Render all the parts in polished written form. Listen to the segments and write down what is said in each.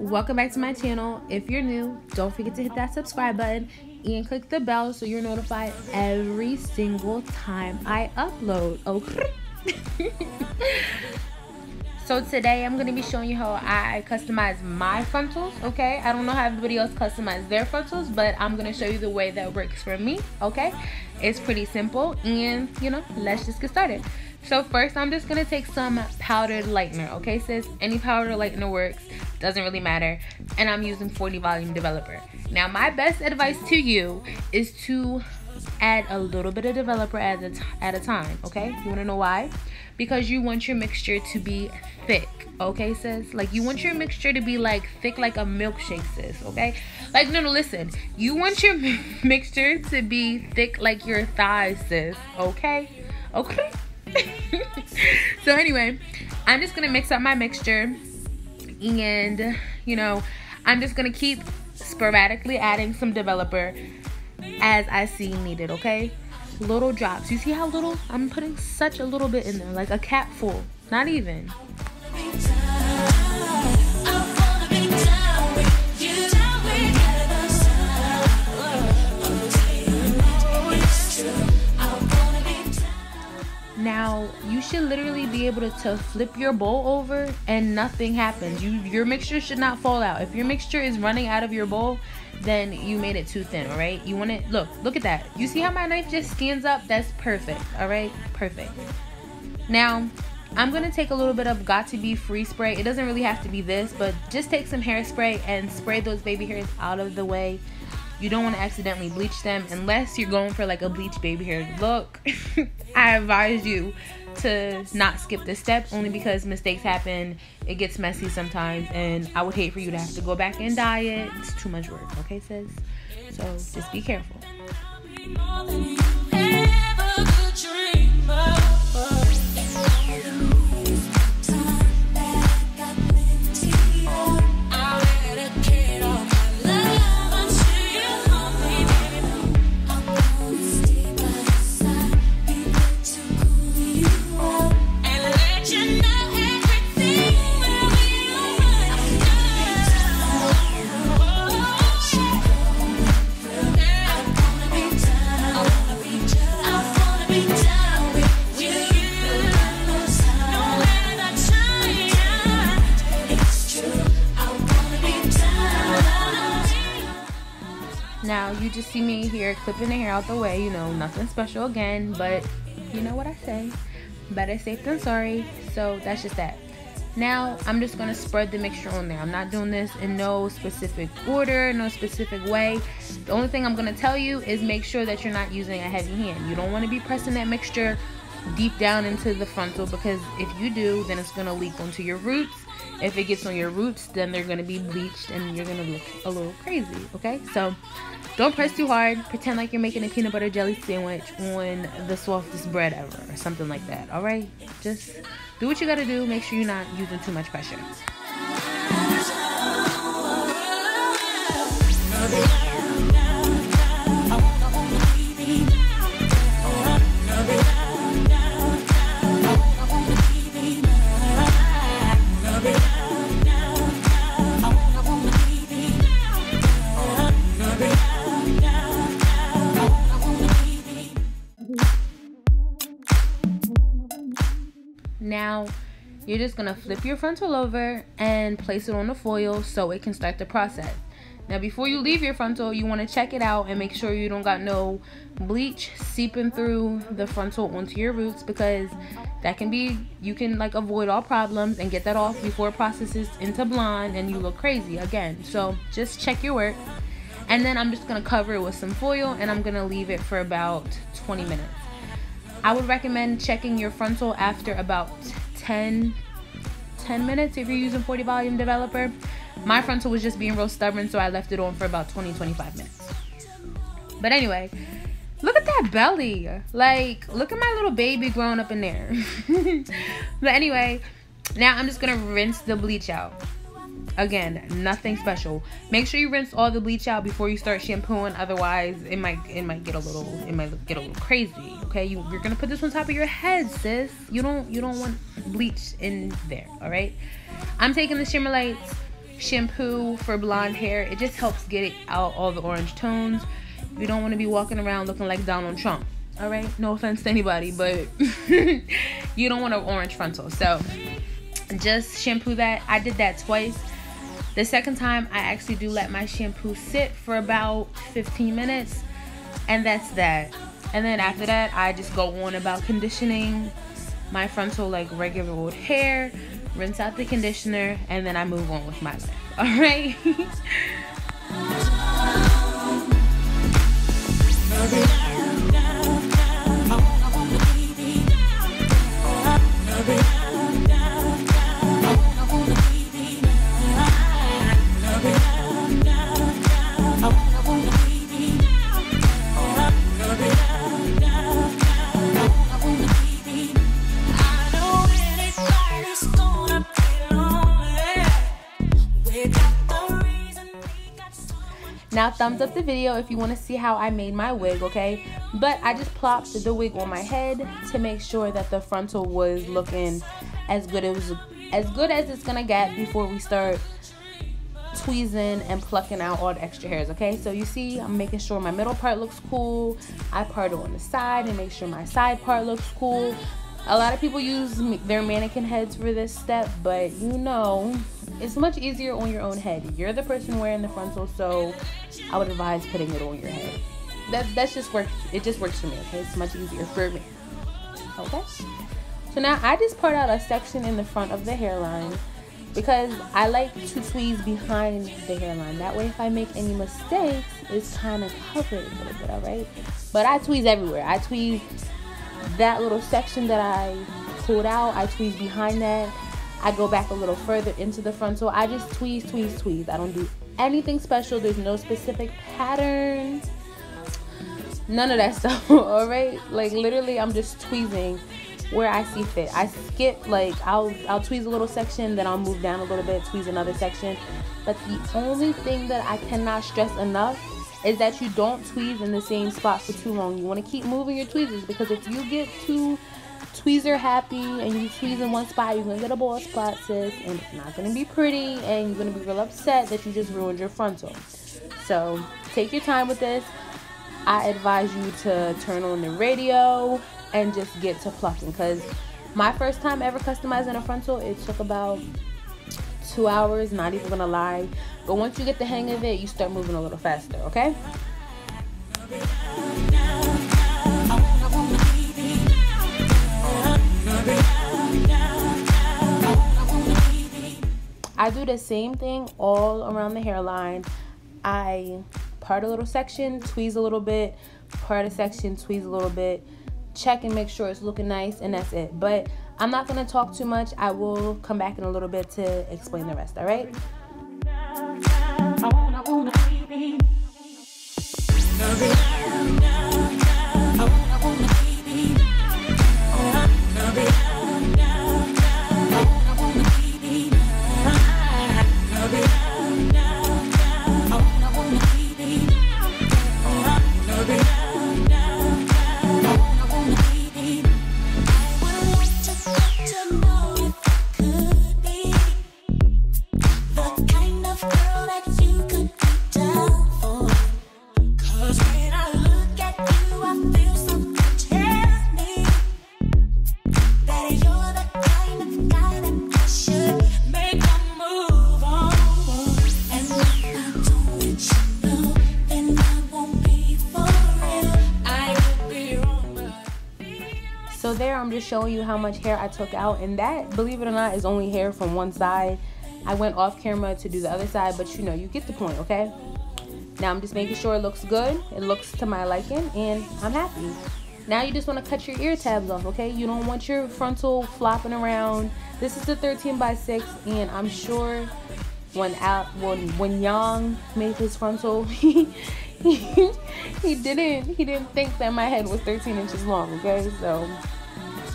welcome back to my channel. If you're new, don't forget to hit that subscribe button and click the bell so you're notified every single time I upload. Okay. So today I'm going to be showing you how I customize my frontals, okay? I don't know how everybody else customizes their frontals, but I'm going to show you the way that works for me, okay? It's pretty simple, and, you know, let's just get started. So first, I'm just going to take some powdered lightener, okay, sis? Any powdered lightener works, doesn't really matter, and I'm using 40 volume developer. Now, my best advice to you is to add a little bit of developer at a time, okay? You want to know why? Because you want your mixture to be thick, okay, sis? Like, you want your mixture to be like thick like a milkshake, sis, okay? Like, no, listen, you want your mixture to be thick like your thighs, sis, okay? Okay. So anyway, I'm just gonna mix up my mixture, and you know, I'm just gonna keep sporadically adding some developer as I see needed, okay? Little drops. You see how little? I'm putting such a little bit in there, like a cap full, not even. Now, you should literally be able to flip your bowl over and nothing happens. Your mixture should not fall out. If your mixture is running out of your bowl, then you made it too thin, all right? You want it, look at that. You see how my knife just stands up? That's perfect, all right? Perfect. Now, I'm gonna take a little bit of Got To Be Free spray. It doesn't really have to be this, but just take some hairspray and spray those baby hairs out of the way. You don't want to accidentally bleach them unless you're going for like a bleach baby hair look. I advise you to not skip this step, only because mistakes happen. It gets messy sometimes, and I would hate for you to have to go back and dye it. It's too much work, okay, sis? So just be careful. Now, you just see me here clipping the hair out the way, you know, nothing special again, but you know what I say, better safe than sorry. So that's just that. Now, I'm just going to spread the mixture on there. I'm not doing this in no specific order, no specific way. The only thing I'm going to tell you is make sure that you're not using a heavy hand. You don't want to be pressing that mixture deep down into the frontal, because if you do, then it's going to leak onto your roots. If it gets on your roots, then they're going to be bleached and you're going to look a little crazy, okay? So don't press too hard. Pretend like you're making a peanut butter jelly sandwich on the softest bread ever or something like that, all right? Just do what you got to do. Make sure you're not using too much pressure. Now, you're just going to flip your frontal over and place it on the foil so it can start the process. Now, before you leave your frontal, you want to check it out and make sure you don't got no bleach seeping through the frontal onto your roots, because that can be, you can like avoid all problems and get that off before it processes into blonde and you look crazy again. So just check your work. And then I'm just going to cover it with some foil, and I'm going to leave it for about 20 minutes. I would recommend checking your frontal after about 10 minutes if you're using 40 volume developer. My frontal was just being real stubborn, so I left it on for about 20-25 minutes. But anyway, look at that belly. Like, look at my little baby growing up in there. But anyway, now I'm just gonna rinse the bleach out. Again, nothing special. Make sure you rinse all the bleach out before you start shampooing. Otherwise, it might get a little crazy. Okay, you're gonna put this on top of your head, sis. You don't want bleach in there. All right. I'm taking the Shimmer lights shampoo for blonde hair. It just helps get it out all the orange tones. You don't want to be walking around looking like Donald Trump. All right, no offense to anybody, but you don't want an orange frontal. So just shampoo that. I did that twice. The second time, I actually do let my shampoo sit for about 15 minutes, and that's that. And then after that, I just go on about conditioning my frontal like regular old hair, rinse out the conditioner, and then I move on with my life. All right. Now thumbs up the video if you want to see how I made my wig, okay? But I just plopped the wig on my head to make sure that the frontal was looking as good as it's gonna get before we start tweezing and plucking out all the extra hairs, okay? So you see, I'm making sure my middle part looks cool. I part it on the side and make sure my side part looks cool. A lot of people use their mannequin heads for this step, but you know, it's much easier on your own head. You're the person wearing the frontal, so I would advise putting it on your head. That's just works. It just works for me, okay? It's much easier for me, okay? So now I just part out a section in the front of the hairline because I like to tweeze behind the hairline. That way, if I make any mistakes, it's kind of covered a little bit, all right? But I tweeze everywhere. I tweeze that little section that I pulled out. I tweeze behind that. I go back a little further into the frontal. I just tweeze, tweeze, tweeze. I don't do anything special. There's no specific pattern. None of that stuff, all right? Like, literally, I'm just tweezing where I see fit. I skip, like, I'll tweeze a little section, then I'll move down a little bit, tweeze another section. But the only thing that I cannot stress enough is that you don't tweeze in the same spot for too long. You want to keep moving your tweezers, because if you get too tweezer happy and you tweeze in one spot, you're going to get a bald spot, sis, and it's not going to be pretty, and you're going to be real upset that you just ruined your frontal. So take your time with this. I advise you to turn on the radio and just get to plucking, because my first time ever customizing a frontal, it took about 2 hours, not even gonna lie. But once you get the hang of it, you start moving a little faster, okay? I do the same thing all around the hairline. I part a little section, tweeze a little bit, part a section, tweeze a little bit, check and make sure it's looking nice, and that's it. But I'm not going to talk too much. I will come back in a little bit to explain the rest, all right? So there, I'm just showing you how much hair I took out, and that, believe it or not, is only hair from one side. I went off camera to do the other side, but you know, you get the point, okay? Now I'm just making sure it looks good, it looks to my liking, and I'm happy. Now you just want to cut your ear tabs off, okay? You don't want your frontal flopping around. This is the 13x6, and I'm sure when YYONG made his frontal, he didn't think that my head was 13 inches long, okay? So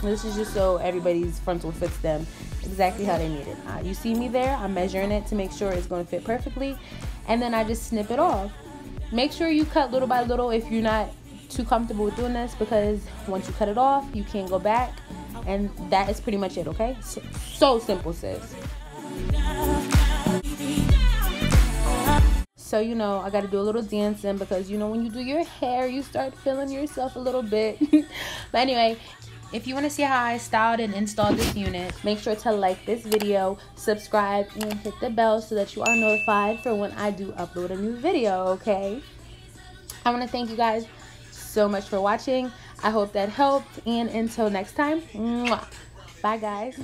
this is just so everybody's frontal fits them exactly how they need it. You see me there, I'm measuring it to make sure it's going to fit perfectly, and then I just snip it off. Make sure you cut little by little if you're not too comfortable with doing this, because once you cut it off, you can't go back, and that is pretty much it, okay? So simple, sis. So, you know, I got to do a little dancing because, you know, when you do your hair, you start feeling yourself a little bit. But anyway, if you want to see how I styled and installed this unit, make sure to like this video, subscribe, and hit the bell so that you are notified for when I do upload a new video, okay? I want to thank you guys so much for watching. I hope that helped, and until next time, mwah. Bye guys.